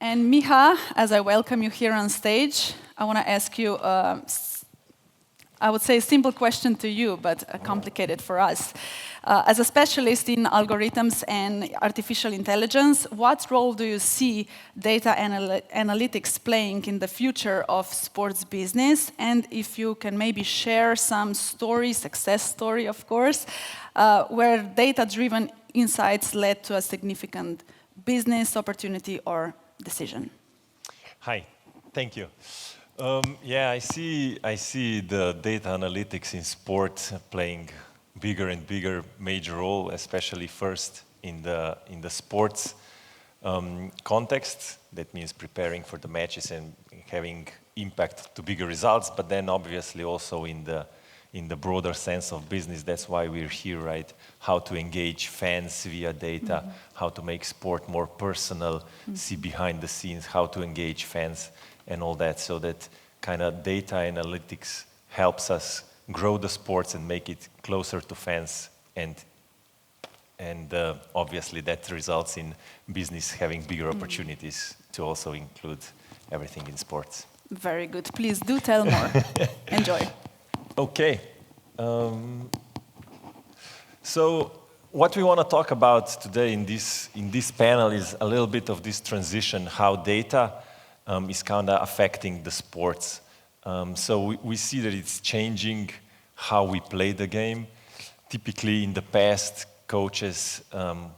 And Miha, as I welcome you here on stage, I want to ask you, I would say a simple question to you, but complicated for us. As a specialist in algorithms and artificial intelligence, what role do you see data analytics playing in the future of sports business? And if you can maybe share some story, success story, of course, where data-driven insights led to a significant business opportunity or decision. Hi, thank you. Yeah, I see the data analytics in sport playing bigger and bigger major role, especially first in the sports context. That means preparing for the matches and having impact to bigger results, but then obviously also in the broader sense of business. That's why we're here, right? How to engage fans via data, how to make sport more personal, see behind the scenes, how to engage fans and all that. So that kind of data analytics helps us grow the sports and make it closer to fans, and obviously that results in business having bigger opportunities to also include everything in sports. Very good. Please do tell more. Enjoy. Okay. So what we want to talk about today in this panel is a little bit of this transition, how data is kind of affecting the sports. So we see that it's changing how we play the game. Typically in the past, coaches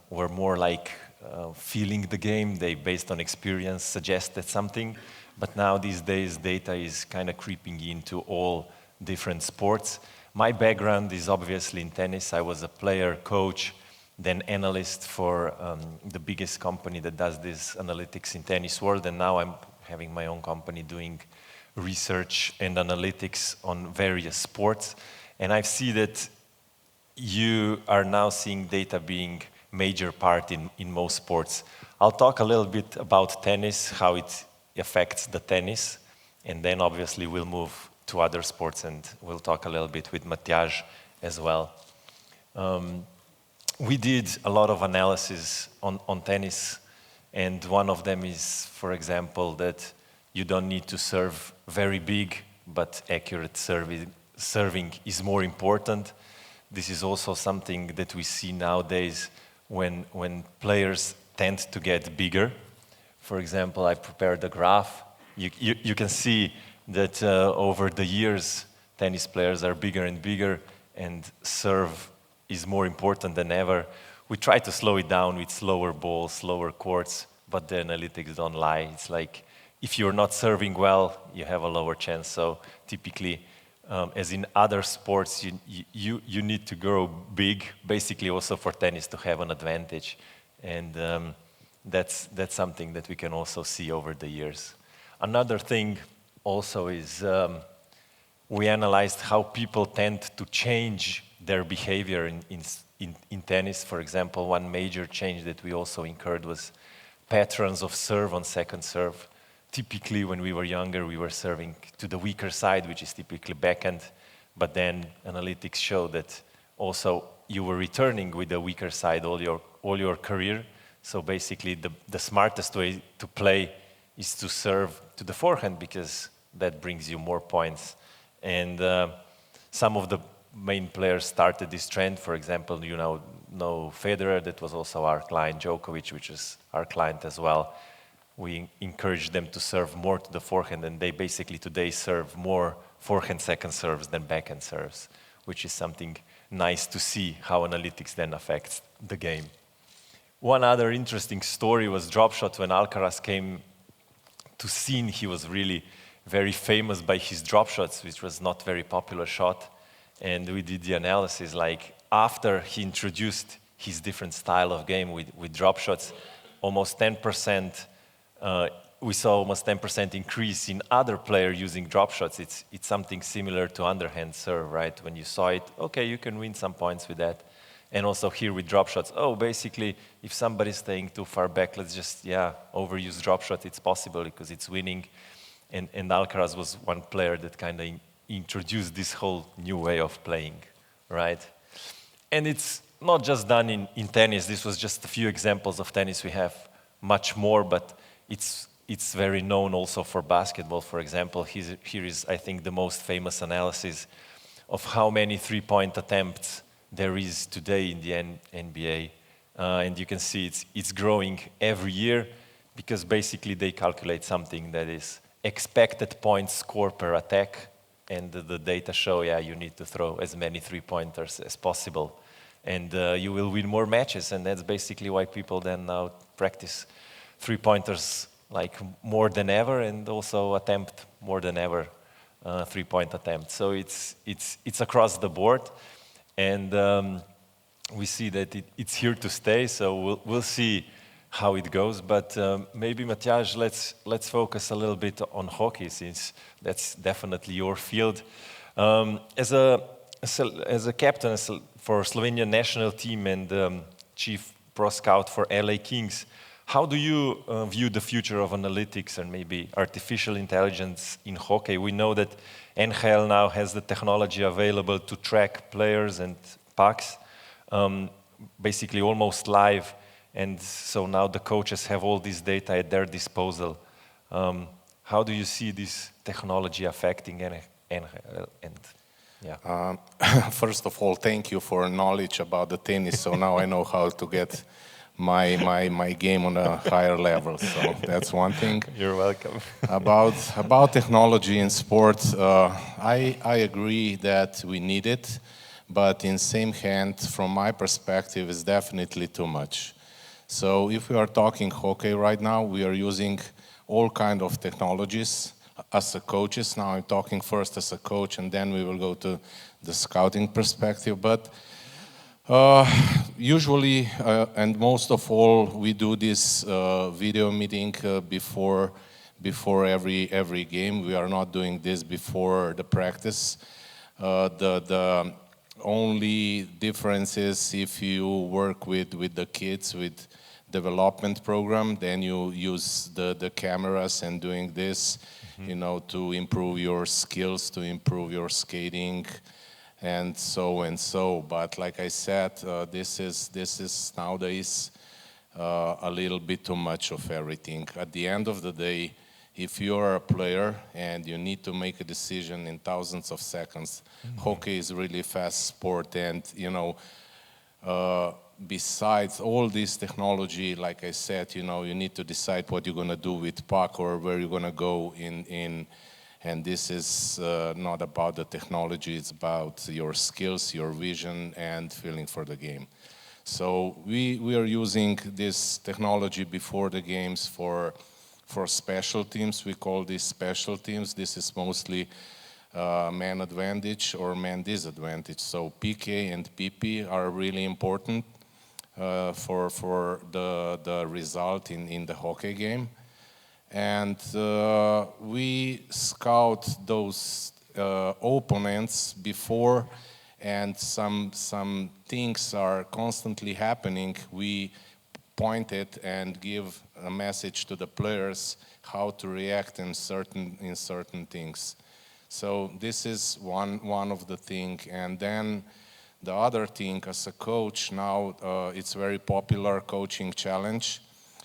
were more like feeling the game. They, based on experience, suggested something. But now these days, data is kind of creeping into all different sports. My background is obviously in tennis. I was a player, coach, then analyst for the biggest company that does this analytics in tennis world. And now I'm having my own company doing research and analytics on various sports. And I see that you are now seeing data being major part in most sports. I'll talk a little bit about tennis, how it affects the tennis, and then obviously we'll move to other sports and we'll talk a little bit with Matjaž as well. We did a lot of analysis on tennis, and one of them is, for example, that you don't need to serve very big, but accurate serving is more important. This is also something that we see nowadays when players tend to get bigger. For example, I prepared a graph. You can see that over the years, tennis players are bigger and bigger, and serve is more important than ever. We try to slow it down with slower balls, slower courts, but the analytics don't lie. It's like, if you're not serving well, you have a lower chance. So typically, as in other sports, you need to grow big, basically also for tennis to have an advantage. And that's something that we can also see over the years. Another thing also is we analyzed how people tend to change their behavior in tennis. For example, one major change that we also incurred was patterns of serve on second serve. Typically, when we were younger, we were serving to the weaker side, which is typically backhand. But then analytics show that also you were returning with the weaker side all your career. So basically, the smartest way to play is to serve to the forehand, because that brings you more points. And some of the main players started this trend. For example, you know Federer, that was also our client, Djokovic, which is our client as well. We encourage them to serve more to the forehand, and they basically today serve more forehand second serves than backhand serves, which is something nice to see how analytics then affects the game. One other interesting story was drop shot. When Alcaraz came to scene, he was really very famous by his drop shots, which was not very popular shot. And we did the analysis, like after he introduced his different style of game with drop shots, almost 10%, we saw almost 10% increase in other players using drop shots. It's something similar to underhand serve, right? When you saw it, okay, you can win some points with that. And also here with drop shots, basically, if somebody's staying too far back, let's just, overuse drop shot. It's possible because it's winning. And Alcaraz was one player that kind of introduced this whole new way of playing, right? And it's not just done in tennis. This was just a few examples of tennis. We have much more, but it's it's very known also for basketball. For example, here is, I think, the most famous analysis of how many three-point attempts there is today in the NBA. And you can see it's growing every year, because basically they calculate something that is expected points scored per attack, and the data show, you need to throw as many three-pointers as possible, and you will win more matches. And that's basically why people then now practice three-pointers like more than ever, and also attempt more than ever three-point attempts. So it's across the board, and we see that it's here to stay. So we'll see how it goes. But maybe, Matjaž, let's focus a little bit on hockey, since that's definitely your field. As a captain for Slovenian national team and chief pro scout for LA Kings, how do you view the future of analytics and maybe artificial intelligence in hockey? We know that NHL now has the technology available to track players and pucks, basically almost live. And so now the coaches have all this data at their disposal. How do you see this technology affecting NHL? First of all, thank you for knowledge about the tennis. So now I know how to get my game on a higher level. So that's one thing. You're welcome. About technology in sport, I agree that we need it, but in same hand, from my perspective, it's definitely too much. So if we are talking hockey right now, we are using all kind of technologies as a coaches. Now I'm talking first as a coach, and then we will go to the scouting perspective. But usually, and most of all, we do this video meeting before every game. We are not doing this before the practice. The only difference is if you work with the kids with development program, then you use the cameras and doing this, you know, to improve your skills, to improve your skating, and so. But like I said, this is nowadays a little bit too much of everything. At the end of the day, if you are a player and you need to make a decision in thousands of seconds, hockey is really fast sport, and you know, besides all this technology, like I said, you know, you need to decide what you're gonna do with puck or where you're gonna go in. And this is not about the technology, it's about your skills, your vision, and feeling for the game. So we are using this technology before the games for special teams. We call these special teams. This is mostly man advantage or man disadvantage. So PK and PP are really important for the result in the hockey game. And we scout those opponents before, and some things are constantly happening. We point it and give a message to the players how to react in certain things. So this is one of the thing. And then the other thing, as a coach now, it's very popular coaching challenge.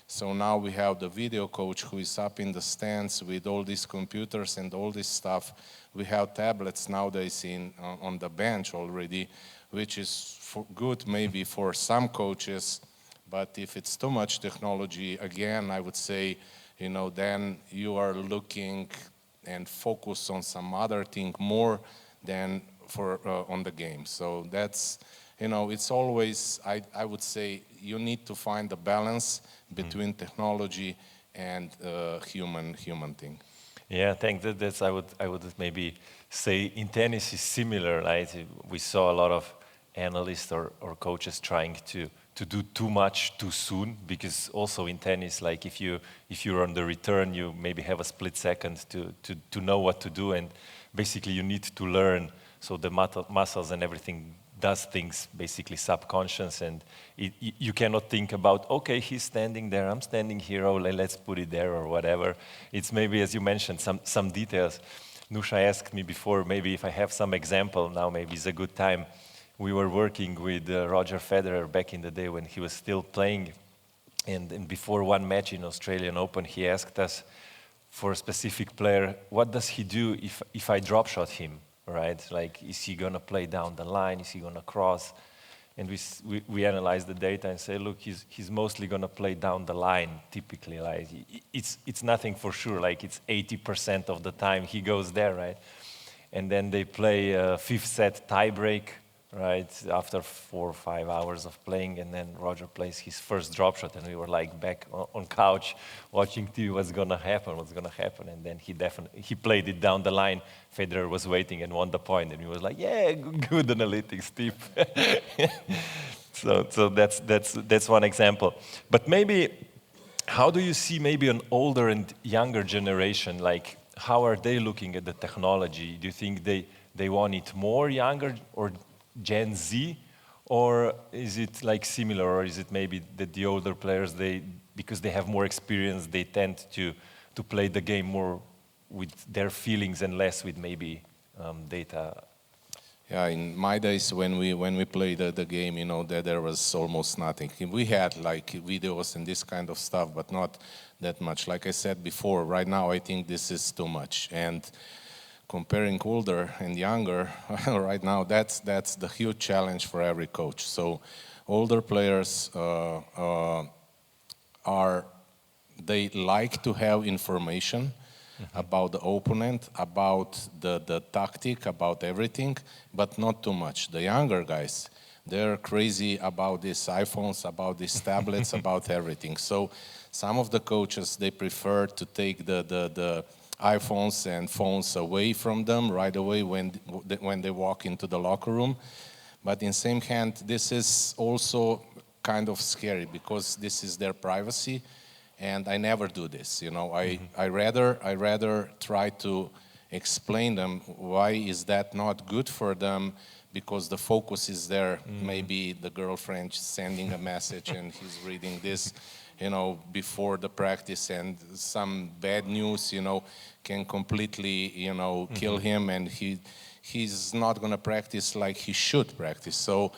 So now we have the video coach who is up in the stands with all these computers and all this stuff. We have tablets nowadays on the bench already, which is good maybe for some coaches. But if it's too much technology, again, I would say, you know, then you are looking and focus on some other thing more than on the game. So that's, you know, it's always, I would say, you need to find a balance between technology and human thing. Yeah, I think that's I would maybe say in tennis is similar. Right? We saw a lot of analysts or coaches trying to do too much too soon, because also in tennis, like if you're on the return, you maybe have a split second to know what to do, and basically you need to learn. So the muscles and everything does things basically subconscious, and you cannot think about, okay, he's standing there, I'm standing here, oh, let's put it there or whatever. It's maybe, as you mentioned, some details. Nusha asked me before, maybe if I have some example, now maybe it's a good time. We were working with Roger Federer back in the day when he was still playing And before one match in Australian Open, he asked us for a specific player, what does he do if I drop shot him, right? Like, is he gonna play down the line? Is he gonna cross? And we analyze the data and say, look, he's mostly gonna play down the line, typically. Like, it's nothing for sure, like it's 80% of the time he goes there, right? And then they play a fifth set tiebreak, right, after 4 or 5 hours of playing, and then Roger plays his first drop shot, and we were like back on couch watching TV, what's gonna happen, and then he played it down the line. Federer was waiting and won the point, and he was like, yeah, good analytics tip. So that's one example. But maybe, how do you see maybe an older and younger generation, like how are they looking at the technology? Do you think they want it more younger or Gen Z, or is it like similar, or is it maybe that the older players, because they have more experience, they tend to play the game more with their feelings and less with maybe data? Yeah, in my days when we played the game, you know, there was almost nothing. We had like videos and this kind of stuff, but not that much. Like I said before, right now I think this is too much. And comparing older and younger, right now, that's the huge challenge for every coach. So older players they like to have information about the opponent, about the tactic, about everything, but not too much. The younger guys, they're crazy about these iPhones, about these tablets, about everything. So some of the coaches, they prefer to take the iPhones and phones away from them right away when they walk into the locker room. But in same hand, this is also kind of scary because this is their privacy, and I never do this. You know, I rather try to explain them why is that not good for them, because the focus is there. Maybe the girlfriend sending a message and he's reading this, you know, before the practice, and some bad news, you know, can completely, you know, kill him, and he's not going to practice like he should practice. So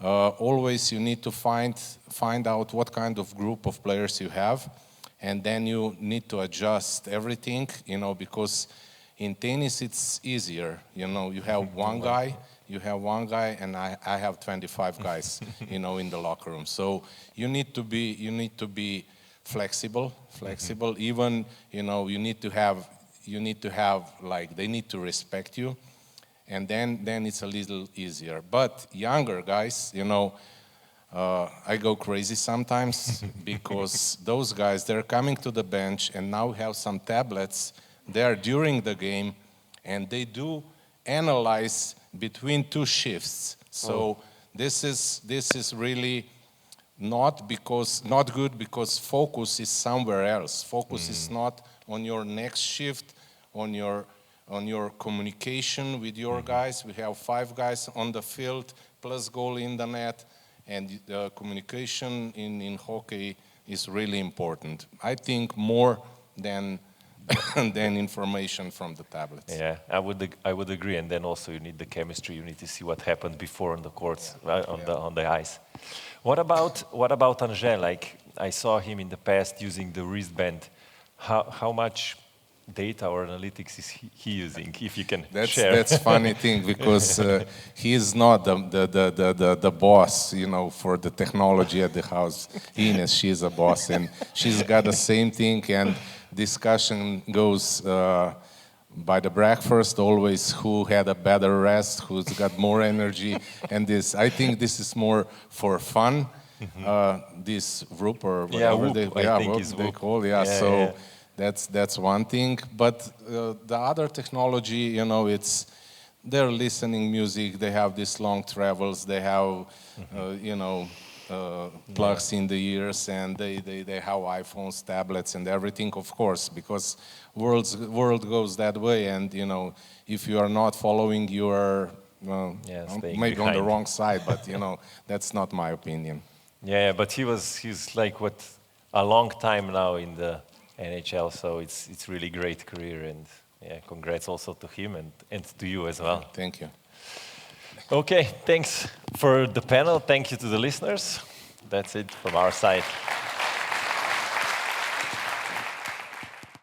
always you need to find out what kind of group of players you have, and then you need to adjust everything, you know, because in tennis it's easier. You know, you have one guy, and I have 25 guys, you know, in the locker room. So you need to be flexible. Even, you know, you need to have like, they need to respect you, and then it's a little easier. But younger guys, you know, I go crazy sometimes because those guys, they're coming to the bench and now have some tablets there during the game, and they do analyze between two shifts. So this is really not good, because focus is somewhere else. Focus is not on your next shift, on your communication with your guys. We have 5 guys on the field plus goal in the net, and the communication in hockey is really important. I think more than information from the tablets. Yeah, I would agree. And then also you need the chemistry. You need to see what happened before on the courts, right, on the ice. What about Anže? Like, I saw him in the past using the wristband. How much data or analytics is he using? If you can share. That's funny thing, because he is not the boss, you know, for the technology at the house. Ines, she's a boss, and she's got the same thing. And discussion goes by the breakfast always, who had a better rest, who's got more energy, and this. I think this is more for fun. This Whoop or whatever they call. So that's one thing. But the other technology, you know, they're listening music. They have these long travels. They have you know, plugs in the ears, and they have iPhones, tablets, and everything, of course, because world goes that way. And you know, if you are not following, you are maybe behind, on the wrong side. But you know, that's not my opinion. Yeah, but he's like a long time now in the NHL, so it's really great career, and yeah, congrats also to him and to you as well. Thank you. Okay, thanks for the panel. Thank you to the listeners. That's it from our side.